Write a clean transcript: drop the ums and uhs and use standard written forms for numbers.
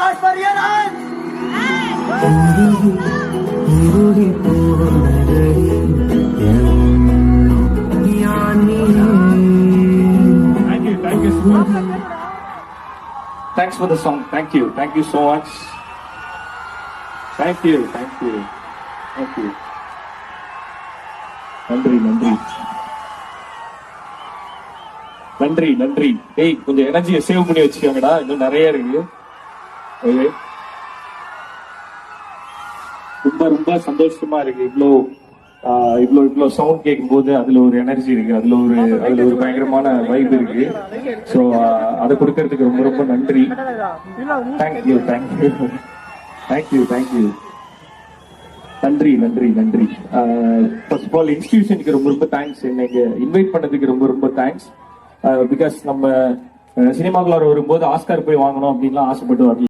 Class for your hands. Thank you so much. Thanks for the song. Thank you so much. Thank you. நன்றி. ஏய், கொஞ்சம் எனர்ஜியை save பண்ணி வச்சுக்கோங்கடா, இன்னும் நிறைய இருக்கு. ரொம்ப சந்தோஷமா இருக்கு. இவ்வளோ சவுண்ட் கேட்கும் போது அதுல ஒரு எனர்ஜி இருக்கு, அதுல ஒரு பயங்கரமான வைப் இருக்கு. ஸோ அதை கொடுக்கறதுக்கு ரொம்ப நன்றி. தேங்க்யூ. நன்றி. ஃபர்ஸ்ட் ஆஃப் ஆல் இன்ஸ்டிடியூஷனுக்கு ரொம்ப தேங்க்ஸ். என்னைக்கு இன்வைட் பண்ணதுக்கு ரொம்ப தேங்க்ஸ். பிகாஸ் நம்ம சினிமாக்குள்ளார வரும்போது ஆஸ்கார் போய் வாங்கணும் அப்படின்லாம் ஆசைப்பட்டு வரல.